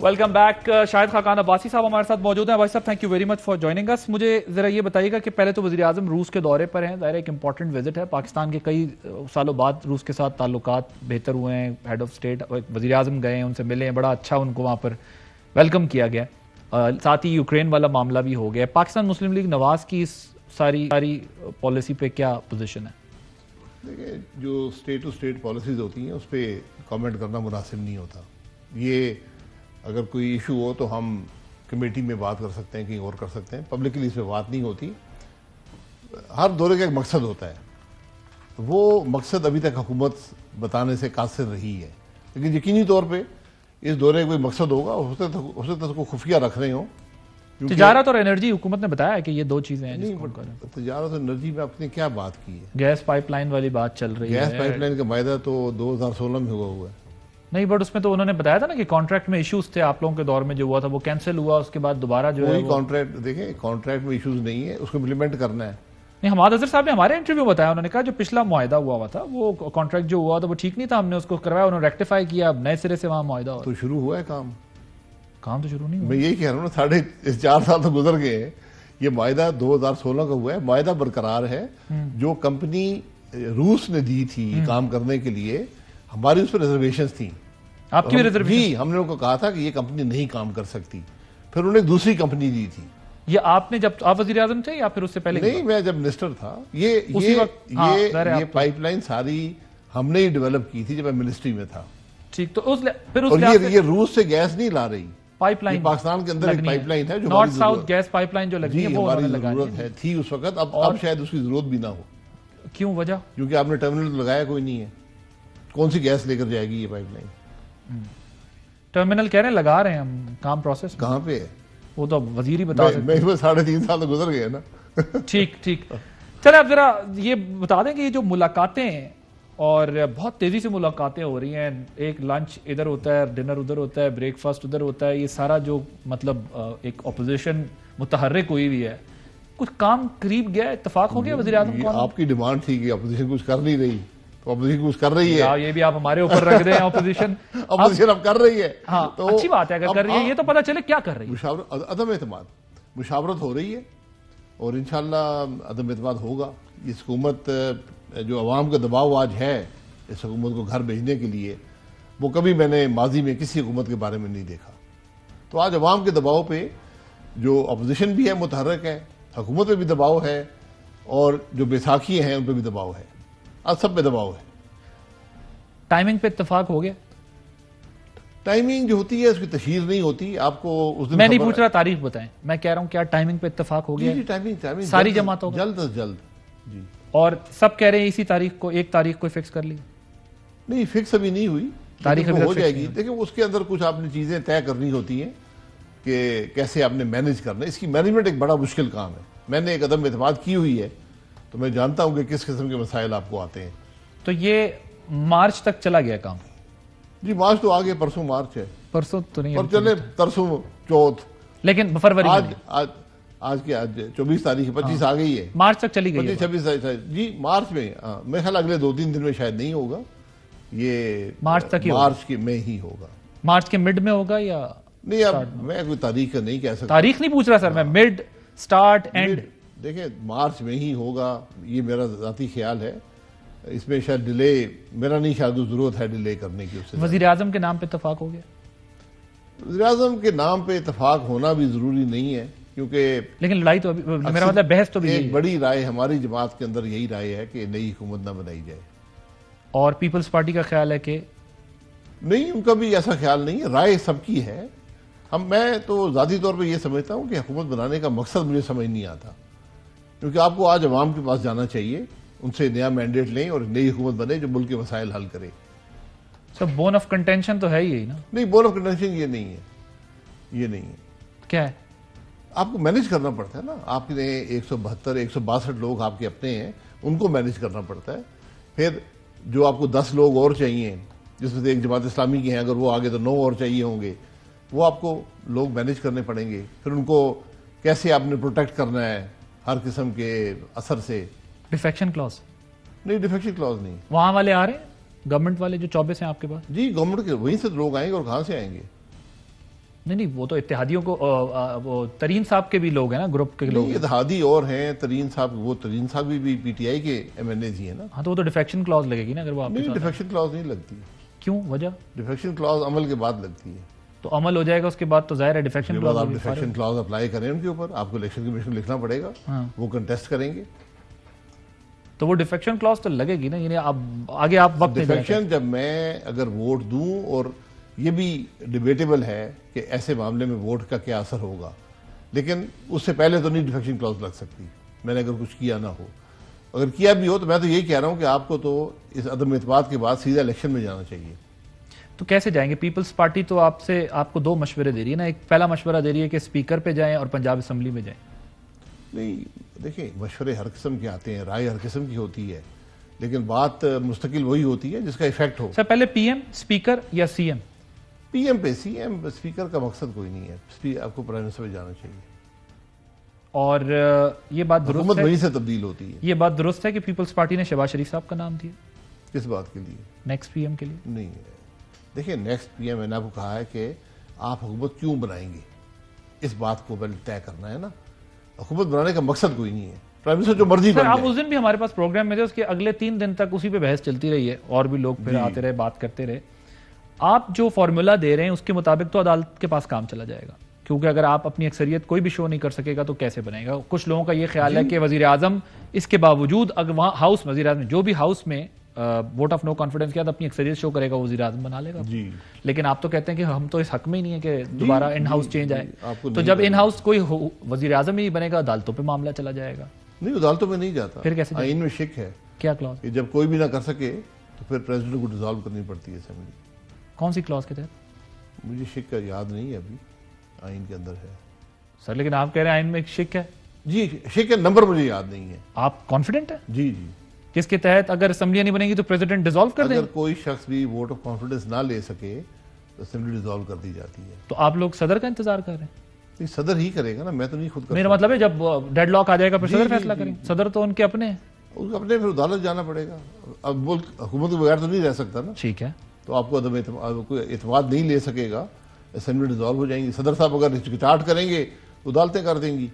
Welcome back. Shahid Khaqan Abbasi साहब हमारे साथ मौजूद हैं। भाई साहब, thank you very much for joining us. मुझे जरा ये बताइएगा कि पहले तो वज़ीर आज़म रूस के दौरे पर हैं, ज़ाहिर एक इंपॉर्टेंट विजिट है। पाकिस्तान के कई सालों बाद रूस के साथ ताल्लुकात बेहतर हुए हैं। हेड ऑफ स्टेट वज़ीर आज़म गए हैं, उनसे मिले हैं, बड़ा अच्छा उनको वहाँ पर वेलकम किया गया। साथ ही यूक्रेन वाला मामला भी हो गया। पाकिस्तान मुस्लिम लीग नवाज की इस सारी पॉलिसी पे क्या पोजीशन है? देखिए, जो स्टेट टू स्टेट पॉलिसीज होती हैं उस पर कमेंट करना मुनासिब नहीं होता। ये अगर कोई इशू हो तो हम कमेटी में बात कर सकते हैं, कहीं और कर सकते हैं, पब्लिकली इस पर बात नहीं होती। हर दौरे का एक मकसद होता है, वो मकसद अभी तक हुकूमत बताने से कासिर रही है, लेकिन यकीनी तौर पे इस दौरे का कोई मकसद होगा। हो सकता है उसको खुफिया रख रहे हों। तिजारत और एनर्जी, हुकूमत ने बताया है कि ये दो चीजें हैं। नहीं, तिजारत और एनर्जी में आपने क्या बात की है? गैस पाइपलाइन वाली बात चल रही है। गैस पाइपलाइन का वायदा तो 2016 में हुआ है। नहीं, बट उसमें तो उन्होंने बताया था ना कि कॉन्ट्रैक्ट में इश्यूज थे, आप लोगों के दौर में जो हुआ था वो कैंसिल हुआ, उसके बाद दोबारा जो है कॉन्ट्रैक्ट, देखें, कॉन्ट्रैक्ट में इश्यूज नहीं है, उसको इम्प्लीमेंट करना है। नहीं, हमाद अजहर साहब ने हमारे इंटरव्यू बताया, उन्होंने कहा जो पिछला मुआहदा हुआ था वो कॉन्ट्रैक्ट जो हुआ था वो ठीक नहीं था, हमने उसको करवाया, उन्होंने रेक्टिफाई किया, अब नए सिरे से वहां मुआहदा हुआ। तो शुरू हुआ है काम तो शुरू नहीं हुआ। मैं यही कह रहा हूँ ना, 4.5 साल तो गुजर गए हैं। ये मुआहदा 2016 का हुआ है, मुआहदा बरकरार है। जो कंपनी रूस ने दी थी काम करने के लिए, हमारी उस पर रिजर्वेशन थी। आपकी भी रिजर्वेशन? जी, हमने उनको कहा था कि ये कंपनी नहीं काम कर सकती, फिर उन्होंने दूसरी कंपनी दी थी। ये आपने जब आप वजीर आजम थे या फिर उससे पहले? नहीं, मैं जब मिनिस्टर था। ये पाइपलाइन सारी हमने ही डेवलप की थी जब मैं मिनिस्ट्री में था। ठीक, तो फिर ये रूस से गैस नहीं ला रही पाइपलाइन, पाकिस्तान के अंदर एक पाइपलाइन है जो नॉर्थ साउथ गैस पाइपलाइन जो लगी है वो हमारी जरूरत है, थी उस वक्त। अब शायद उसकी जरूरत भी ना हो। क्यों, वजह? क्योंकि आपने टर्मिनल तो लगाया कोई नहीं है। कौन सी गैस लेकर जाएगी ये पाइपलाइन? टर्मिनल कह रहे हैं, लगा रहे हैं हम, काम प्रोसेस कहाँ पे है वो तो वजीर ही बता सकते हैं। 3.5 साल तो गुजर गए ना। ठीक ठीक, चले आप जरा ये बता दें कि ये जो मुलाकातें और बहुत तेजी से मुलाकातें हो रही हैं, एक लंच इधर होता है, डिनर उधर होता है, ब्रेकफास्ट उधर होता है, ये सारा जो मतलब एक अपोजिशन मुतहर्रिक हुई हुई है, कुछ काम करीब गया, इत्तेफाक हो गया वज़ीर आज़म? आपकी डिमांड थी कि अपोजिशन कुछ कर नहीं रही, तो अपोजिशन कुछ कर रही है। ये भी आप हमारे ऊपर रख दें। अपोजिशन अब कर रही है। हाँ, तो अच्छी बात है अगर कर रही है, ये तो पता चले क्या कर रही है। अदम एतमाद, मुशावरत हो रही है और इंशाल्लाह अदम एतमाद होगा। इस हुकूमत, जो अवाम का दबाव आज है इस हुकूमत को घर भेजने के लिए, वो कभी मैंने माजी में किसी हुकूमत के बारे में नहीं देखा। तो आज अवाम के दबाव पे जो अपोजिशन भी है मुतहर्रिक है, हुकूमत पे भी दबाव है, और जो बैसाखी हैं उन पर भी दबाव है, आज सब पे दबाव है। टाइमिंग पे इत्तेफाक हो गया? टाइमिंग जो होती है उसकी तशहीर नहीं होती। आपको उस दिन मैं नहीं पूछ रहा तारीख बताएं, मैं कह रहा हूं क्या टाइमिंग पे इत्तेफाक हो गया? जी, टाइमिंग सारी जमातों जल्द अज जल्द जी। और सब कह रहे हैं इसी तारीख को, 1 तारीख को फिक्स कर ली? नहीं, फिक्स अभी नहीं हुई, तारीख हो जाएगी। देखिए, उसके अंदर कुछ आपने चीजें तय करनी होती हैं कि कैसे आपने मैनेज करना है। इसकी मैनेजमेंट एक बड़ा मुश्किल काम है। मैंने एक अदम एतमाद की हुई है, तो मैं जानता हूं कि किस किस्म के मसाइल आपको आते हैं। तो ये मार्च तक चला गया काम? जी, मार्च तो आगे, परसों मार्च है। परसों तो नहीं, और चले तरसों चौथ, लेकिन फरवरी आज 24 तारीख, 25 आ गई है, मार्च तक चली गई। 25-26 जी, मार्च में। मेरे ख्याल अगले 2-3 दिन में शायद नहीं होगा, ये मार्च तक ही, मार्च के में ही होगा। मार्च के मिड में होगा या नहीं? अब मैं कोई तारीख नहीं कह सकता। तारीख नहीं पूछ रहा सर मैं, मिड, स्टार्ट, एंड। देखिए, मार्च में ही होगा, ये मेरा जाती ख्याल है। इसमें शायद डिले, मेरा नहीं ख्याल जरूरत है डिले करने की। उससे वजीर आजम के नाम पे इत्तेफाक हो गया? वजीर आजम के नाम पे इत्तेफाक होना भी जरूरी नहीं है, क्योंकि लेकिन लड़ाई तो अभी, मेरा मतलब बहस तो भी एक बड़ी राय हमारी जमात के अंदर यही राय है कि नई हुकूमत ना बनाई जाए। और पीपल्स पार्टी का ख्याल है कि नहीं, उनका भी ऐसा ख्याल नहीं है, राय सबकी है। मैं तो जाती तौर पर यह समझता हूं कि हुकूमत बनाने का मकसद मुझे समझ नहीं आता, क्योंकि आपको आज अवाम के पास जाना चाहिए, उनसे नया मैंडेट लें और नई हुकूमत बने जो मुल्क के मसाइल हल करे। सर, बोन ऑफ कंटेंशन तो है ही ना? नहीं, बोन ऑफ कंटेंशन ये नहीं है, ये नहीं है। क्या है? आपको मैनेज करना पड़ता है ना। आपने 162 लोग आपके अपने हैं, उनको मैनेज करना पड़ता है। फिर जो आपको 10 लोग और चाहिए, जिसमें से एक जमात इस्लामी की हैं, अगर वो आगे तो 9 और चाहिए होंगे, वो आपको लोग मैनेज करने पड़ेंगे। फिर उनको कैसे आपने प्रोटेक्ट करना है हर किस्म के असर से। Defection clause? नहीं, डिफेक्शन क्लॉज नहीं। वहां वाले आ रहे हैं, गवर्नमेंट वाले जो 24 हैं आपके पास? जी, गवर्नमेंट के वहीं से लोग आएंगे, और कहां से आएंगे? नहीं, वो तो इत्तेहादियों को वो तरीन साहब के भी लोग हैं ना, ग्रुप के लोग। इत्तेहादी और हैं, तरीन साहब भी पीटीआई के एमएनए ही है ना। हाँ, तो वो तो डिफेक्शन क्लॉज लगेगी ना अगर वो आपके नहीं, साथ डिफेक्शन क्लॉज नहीं लगती। क्यों, वजह? डिफेक्शन क्लॉज अमल के बाद लगती है। तो अमल हो जाएगा उसके बाद तो जाहिर है डिफेक्शन क्लॉज। आप डिफेक्शन क्लॉज अप्लाई करें उनके ऊपर, आपको इलेक्शन कमीशन में लिखना पड़ेगा। हाँ। वो कंटेस्ट करेंगे तो वो डिफेक्शन क्लॉज तो लगेगी ना, यानी आप आगे आप वक्त डिफेक्शन जब मैं अगर वोट दूं, और ये भी डिबेटेबल है कि ऐसे मामले में वोट का क्या असर होगा, लेकिन उससे पहले तो नहीं डिफेक्शन क्लॉज लग सकती, मैंने अगर कुछ किया ना हो। अगर किया भी हो तो मैं तो यही कह रहा हूं कि आपको तो इस अदम एतमाद के बाद सीधा इलेक्शन में जाना चाहिए। तो कैसे जाएंगे? पीपल्स पार्टी तो आपको दो मशवरे दे रही है ना। एक पहला मशवरा दे रही है कि स्पीकर पे जाएं और पंजाब असम्बली में जाएं। नहीं, देखिए, मशवरे हर किस्म के आते हैं, राय हर किस्म की होती है, लेकिन बात मुस्तकिल वही होती है जिसका इफेक्ट हो। सर, पहले पीएम, स्पीकर या सीएम? पीएम पे सीएम, स्पीकर का मकसद कोई नहीं है, आपको प्राइम मिनिस्टर पे जाना चाहिए। और ये बात दुरुस्त है, वहीं से तब्दील होती है। ये बात दुरुस्त है कि पीपल्स पार्टी ने शहबाज शरीफ साहब का नाम दिया किस बात के लिए? नेक्स्ट पीएम के लिए। नहीं, देखिए, नेक्स्ट पीएम मैंने आपको कहा है कि आप हुकूमत क्यों बनाएंगे, इस बात को पहले तय करना है ना। हुकूमत बनाने का मकसद कोई नहीं है, प्राइम मिनिस्टर जो मर्जी बन आप जाए। उस दिन भी हमारे पास प्रोग्राम में थे, उसके अगले 3 दिन तक उसी पे बहस चलती रही है और भी लोग फिर आते रहे, बात करते रहे। आप जो फॉर्मूला दे रहे हैं उसके मुताबिक तो अदालत के पास काम चला जाएगा, क्योंकि अगर आप अपनी अक्सरियत कोई भी शो नहीं कर सकेगा तो कैसे बनेगा? कुछ लोगों का ये ख्याल है कि वजीर आजम इसके बावजूद अगर वहां हाउस वजीर आजम जो भी हाउस में वोट ऑफ नो कॉन्फिडेंस किया तो अपनी अक्सरियत शो करेगा, वजीर आजम बना लेगा जी। लेकिन आप तो कहते हैं कि हम तो इस हक में ही नहीं है कि दोबारा इन हाउस चेंज आए। तो नहीं जब इन हाउस कोई वजीर आजम ही नहीं बनेगा, अदालतों पे मामला चला जाएगा। नहीं, अदालतों में नहीं जाता। फिर कैसे? आइन में शिक है। क्या क्लॉज? जब कोई भी ना कर सके तो फिर प्रेसिडेंट को डिसॉल्व करनी पड़ती है असेंबली। कौन सी क्लॉज के तहत? मुझे शिक का याद नहीं है, अभी आइन के अंदर है सर, लेकिन आप कह रहे हैं आइन में एक शिक है। जी, शिक का नंबर मुझे याद नहीं है। आप कॉन्फिडेंट है? जी जी। जिसके तहत अगर असेंबली नहीं बनेगी तो प्रेसिडेंट डिसॉल्व कर देगा? अगर कोई शख्स भी वोट ऑफ कॉन्फिडेंस ना ले सके तो असेंबली डिसॉल्व कर दी जाती है। तो आप लोग सदर का इंतजार कर रहे हैं? नहीं, सदर ही करेगा ना, मैं तो नहीं खुद कर मेरा मतलब है जब डेडलॉक आ जाएगा फिर सदर फैसला करेंगे। सदर तो उनके अपने हैं, उसको अपने फिर अदालत जाना पड़ेगा। अब मुल्क हुकूमत के बगैर तो नहीं रह सकता ना। ठीक है, तो आपको कोई एतमाद नहीं ले सकेगा, असेंबली डिसॉल्व हो जाएंगी। सदर साहब अगर हिचकिचाहट करेंगे तो अदालतें कर देंगी।